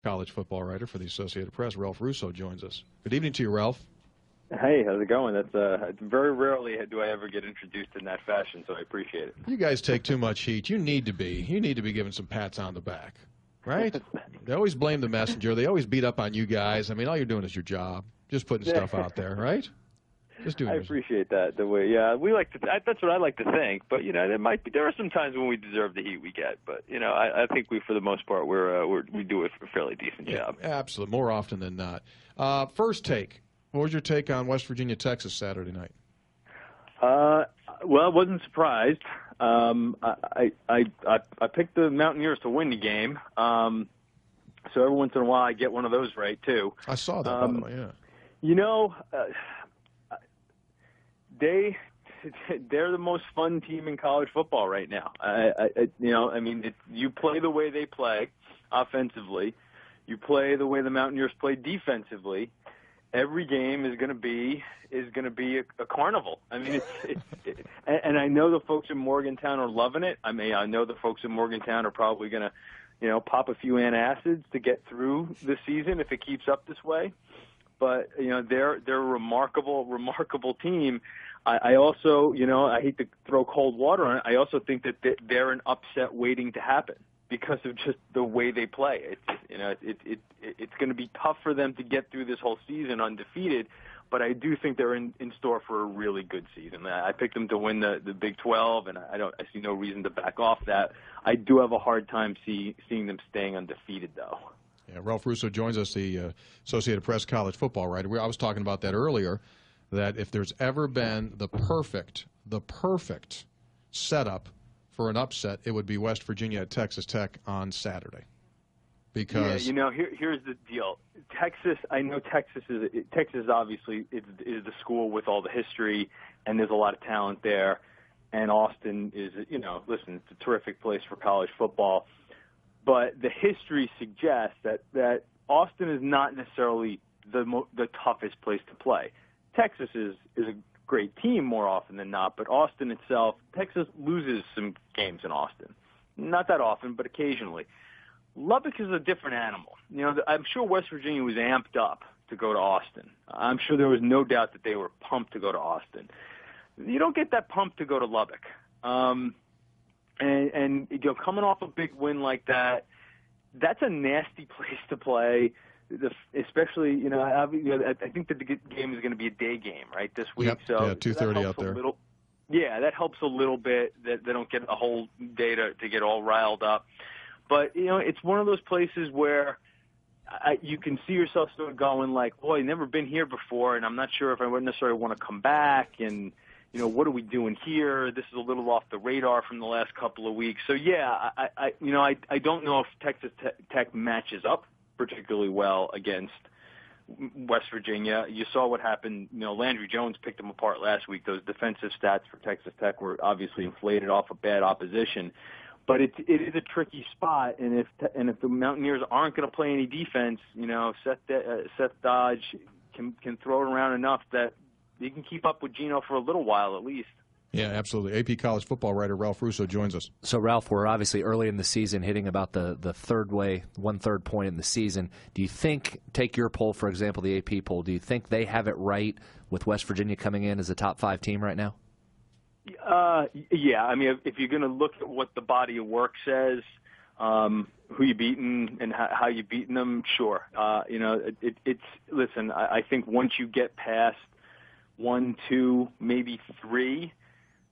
college football writer for the Associated Press, Ralph Russo, joins us. Good evening to you, Ralph. Hey, how's it going? That's very rarely do I ever get introduced in that fashion, so I appreciate it. You guys take too much heat. You need to be given some pats on the back, right? They always blame the messenger. They always beat up on you guys. I mean, all you're doing is your job, just putting stuff out there, right? Just doing. I appreciate that. The way, we like to. That's what I like to think. But there are some times when we deserve the heat we get. But I think for the most part, we do a fairly decent job. Absolutely, more often than not. First take. What was your take on West Virginia, Texas Saturday night? Well, I wasn't surprised. I picked the Mountaineers to win the game. So every once in a while I get one of those right too. I saw that, by the way, yeah. They're the most fun team in college football right now. You play the way they play offensively. You play the way the Mountaineers play defensively. Every game is going to be a carnival. I mean, and I know the folks in Morgantown are loving it. I mean, I know the folks in Morgantown are probably going to, pop a few antacids to get through the season if it keeps up this way. But they're a remarkable team. I also, I hate to throw cold water on it. I also think that they're an upset waiting to happen because of just the way they play. It's going to be tough for them to get through this whole season undefeated, but I do think they're in store for a really good season. I picked them to win the Big 12, and I see no reason to back off that. I do have a hard time seeing them staying undefeated, though. Yeah, Ralph Russo joins us, the Associated Press college football writer. I was talking about that earlier, that if there's ever been the perfect setup for an upset, it would be West Virginia at Texas Tech on Saturday. Because here's the deal. Texas, I know Texas obviously is the school with all the history, and there's a lot of talent there. And Austin is, listen, it's a terrific place for college football. But the history suggests that Austin is not necessarily the toughest place to play. Texas is a great team more often than not, but Austin itself, Texas loses some games in Austin. Not that often, but occasionally. Lubbock is a different animal. I'm sure West Virginia was amped up to go to Austin. I'm sure there was no doubt that they were pumped to go to Austin. You don't get that pumped to go to Lubbock. And coming off a big win like that, that's a nasty place to play. Especially, I think that the game is going to be a day game, right, this week. Yep. So yeah, 2:30 out there. That helps a little bit that they don't get a whole day to get all riled up. But, it's one of those places where you can see yourself sort of going like, boy, I've never been here before, and I'm not sure if I would necessarily want to come back, and, what are we doing here? This is a little off the radar from the last couple of weeks. So, yeah, I don't know if Texas Tech matches up particularly well against West Virginia. You saw what happened. Landry Jones picked them apart last week. Those defensive stats for Texas Tech were obviously inflated off of bad opposition. But it is a tricky spot, and if the Mountaineers aren't going to play any defense, Seth Dodge can throw it around enough that he can keep up with Geno for a little while at least. Yeah, absolutely. AP college football writer Ralph Russo joins us. So, Ralph, we're obviously early in the season, hitting about the one-third point in the season. Do you think, take your poll, for example, the AP poll, do you think they have it right with West Virginia coming in as a top 5 team right now? Yeah. I mean, if you're going to look at what the body of work says, who you beaten and how you beaten them, sure. Listen, I think once you get past 1, 2, maybe 3,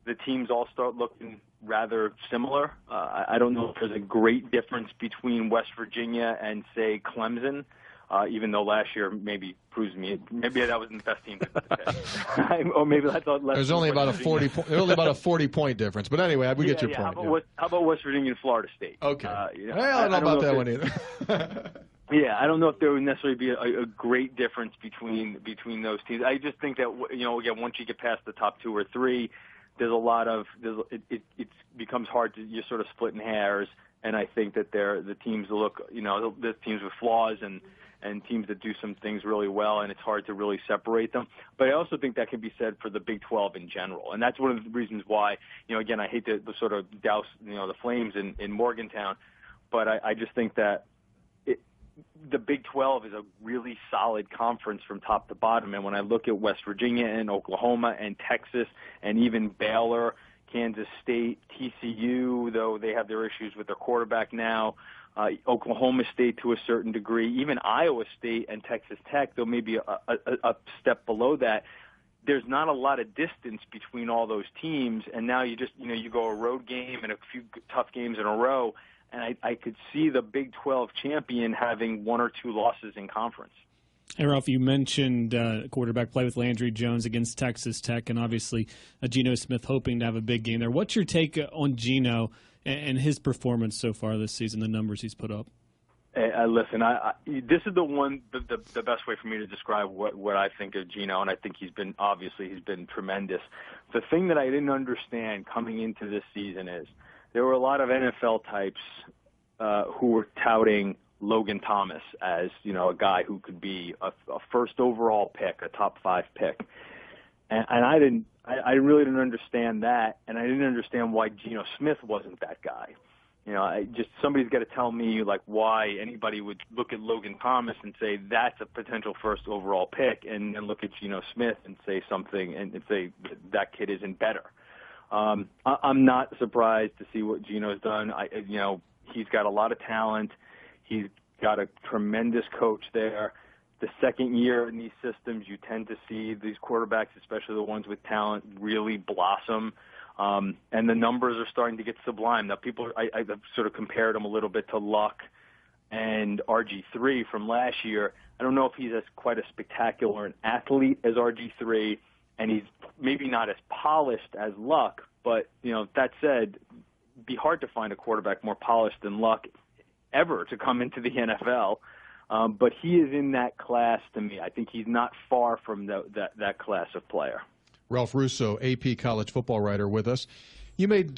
the teams all start looking rather similar. I don't know if there's a great difference between West Virginia and, say, Clemson, even though last year maybe proves me maybe that wasn't the best team to say. Or maybe I thought less. There's only about a 40-point difference, but anyway, we get your point. How about West Virginia and Florida State? Okay. Well, I don't know about that one either. Yeah, I don't know if there would necessarily be a great difference between those teams. I just think that again, once you get past the top 2 or 3, there's a lot of it becomes hard to you're sort of splitting hairs, and I think that the teams look the teams with flaws and teams that do some things really well, and it's hard to really separate them. But I also think that can be said for the Big 12 in general, and that's one of the reasons why again I hate to sort of douse the flames in Morgantown, but I just think that Big 12 is a really solid conference from top to bottom. And when I look at West Virginia and Oklahoma and Texas and even Baylor, Kansas State, TCU, though they have their issues with their quarterback now, Oklahoma State to a certain degree, even Iowa State and Texas Tech, though maybe a step below that, there's not a lot of distance between all those teams. And now you just, you go a road game and a few tough games in a row, and I could see the Big 12 champion having 1 or 2 losses in conference. Hey, Ralph, you mentioned quarterback play with Landry Jones against Texas Tech, and obviously Geno Smith hoping to have a big game there. What's your take on Geno and his performance so far this season, the numbers he's put up? Listen, this is the best way for me to describe what I think of Geno, and I think he's been tremendous. The thing that I didn't understand coming into this season is there were a lot of NFL types who were touting Logan Thomas as, a guy who could be a first overall pick, a top 5 pick. And I really didn't understand that, and I didn't understand why Geno Smith wasn't that guy. Somebody's got to tell me why anybody would look at Logan Thomas and say that's a potential first overall pick, and then look at Geno Smith and say something and say that kid isn't better. I'm not surprised to see what Geno's done. He's got a lot of talent. He's got a tremendous coach there. The second year in these systems, you tend to see these quarterbacks, especially the ones with talent, really blossom. And the numbers are starting to get sublime. Now, I've sort of compared him a little bit to Luck and RG3 from last year. I don't know if he's quite as spectacular an athlete as RG3, and he's maybe not as polished as Luck. But, that said, it'd be hard to find a quarterback more polished than Luck ever to come into the NFL. But he is in that class to me. I think he's not far from that class of player. Ralph Russo, AP college football writer, with us. You made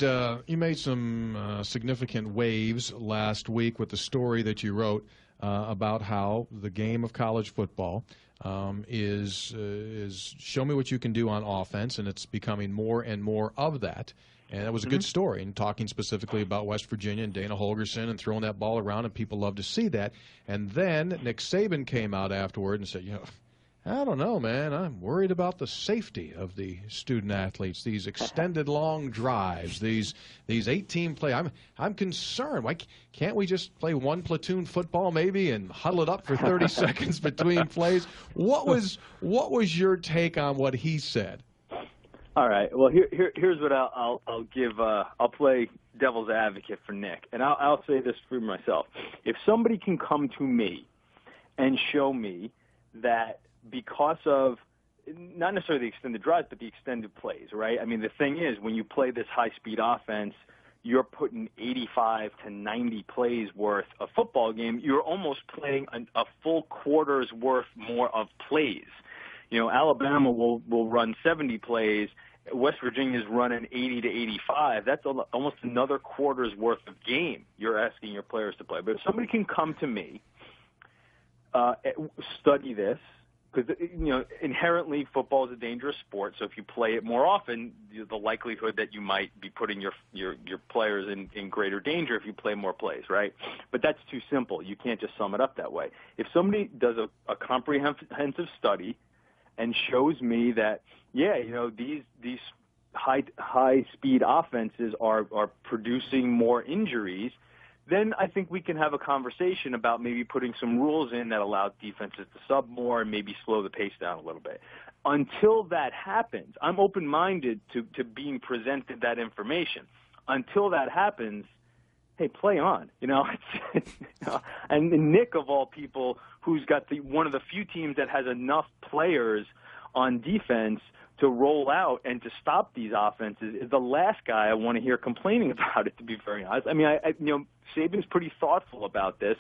some significant waves last week with the story that you wrote about how the game of college football is show me what you can do on offense, and it's becoming more and more of that. And that was a good story, and talking specifically about West Virginia and Dana Holgorsen and throwing that ball around, and people love to see that. And then Nick Saban came out afterward and said, I don't know, man. I'm worried about the safety of the student athletes. These extended long drives, these 8-team play. I'm concerned. Why can't we just play one platoon football maybe and huddle it up for 30 seconds between plays? What was your take on what he said? All right. Well, here's what I'll give. I'll play devil's advocate for Nick, and I'll say this for myself. If somebody can come to me and show me that because of not necessarily the extended drives, but the extended plays, right? I mean, the thing is, when you play this high-speed offense, you're putting 85 to 90 plays worth of football game. You're almost playing a full quarter's worth more of plays. Alabama will run 70 plays. West Virginia's running 80 to 85. That's almost another quarter's worth of game you're asking your players to play. But if somebody can come to me, study this, because inherently football is a dangerous sport. So if you play it more often, the likelihood that you might be putting your players in greater danger if you play more plays, right? But that's too simple. You can't just sum it up that way. If somebody does a comprehensive study and shows me that, these high speed offenses are producing more injuries, then I think we can have a conversation about maybe putting some rules in that allow defenses to sub more and maybe slow the pace down a little bit. Until that happens, I'm open-minded to being presented that information. Until that happens, hey, play on. And Nick, of all people, who's got one of the few teams that has enough players on defense to roll out and to stop these offenses, is the last guy I want to hear complaining about it, to be very honest. I mean, Saban's pretty thoughtful about this,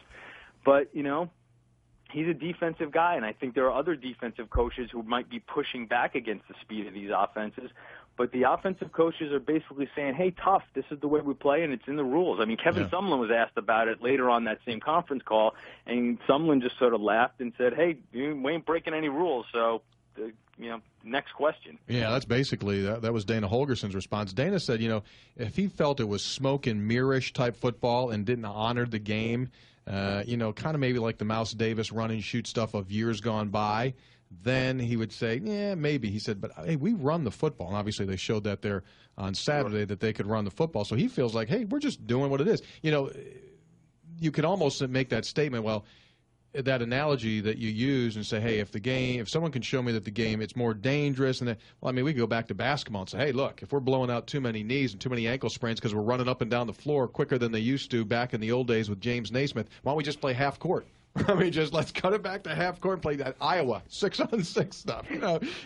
but, he's a defensive guy, and I think there are other defensive coaches who might be pushing back against the speed of these offenses. But the offensive coaches are basically saying, hey, tough, this is the way we play, and it's in the rules. I mean, Kevin Sumlin was asked about it later on that same conference call, and Sumlin just sort of laughed and said, hey, we ain't breaking any rules, so next question. Yeah, that's basically, that was Dana Holgorsen's response. Dana said, if he felt it was smoke and mirror-ish type football and didn't honor the game, kind of maybe like the Mouse Davis run and shoot stuff of years gone by, then he would say, yeah, maybe. He said, but hey, we run the football. And obviously they showed that there on Saturday that they could run the football. So he feels like, hey, we're just doing what it is. You could almost make that statement, well, that analogy that you use and say, hey, if someone can show me that the game, it's more dangerous, and we go back to basketball and say, hey, look, if we're blowing out too many knees and too many ankle sprains because we're running up and down the floor quicker than they used to back in the old days with James Naismith, why don't we just play half court? Let's cut it back to half court and play that Iowa 6-on-6 stuff.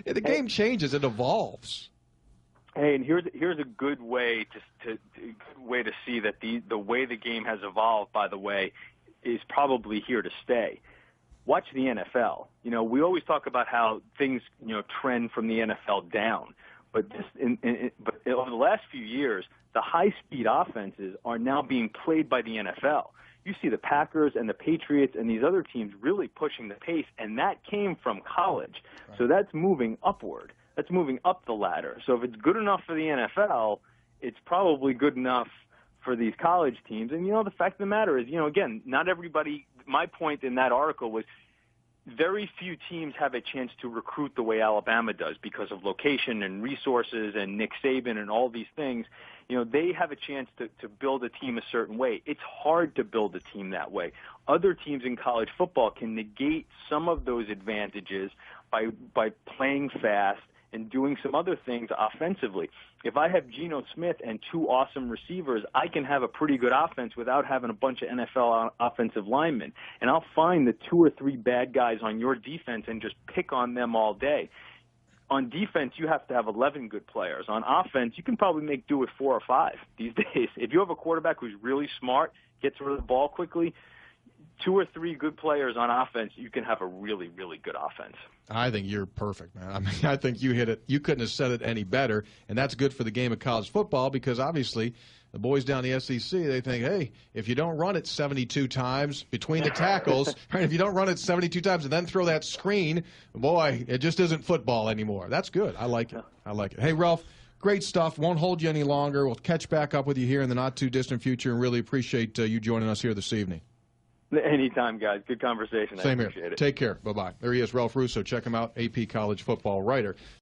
The game changes, it evolves. Hey, and here's a good way to see that the way the game has evolved, by the way, is probably here to stay. Watch the NFL. We always talk about how things trend from the NFL down, but over the last few years, the high-speed offenses are now being played by the NFL. You see the Packers and the Patriots and these other teams really pushing the pace, and that came from college. Right. So that's moving upward. That's moving up the ladder. So if it's good enough for the NFL, it's probably good enough for these college teams. And, the fact of the matter is, again, not everybody – my point in that article was very few teams have a chance to recruit the way Alabama does because of location and resources and Nick Saban and all these things. They have a chance to build a team a certain way. It's hard to build a team that way. Other teams in college football can negate some of those advantages by playing fast and doing some other things offensively. If I have Geno Smith and two awesome receivers, I can have a pretty good offense without having a bunch of NFL offensive linemen. And I'll find the 2 or 3 bad guys on your defense and just pick on them all day. On defense, you have to have 11 good players. On offense, you can probably make do with 4 or 5 these days. If you have a quarterback who's really smart, gets rid of the ball quickly, 2 or 3 good players on offense, you can have a really, really good offense. I think you're perfect, man. I think you hit it. You couldn't have said it any better, and that's good for the game of college football because obviously the boys down the SEC, they think, hey, if you don't run it 72 times between the tackles, right, if you don't run it 72 times and then throw that screen, boy, it just isn't football anymore. That's good. I like it. I like it. Hey, Ralph, great stuff. Won't hold you any longer. We'll catch back up with you here in the not-too-distant future and really appreciate you joining us here this evening. Anytime, guys. Good conversation. Same I appreciate here. it. Take care. Bye-bye. There he is, Ralph Russo. Check him out, AP college football writer.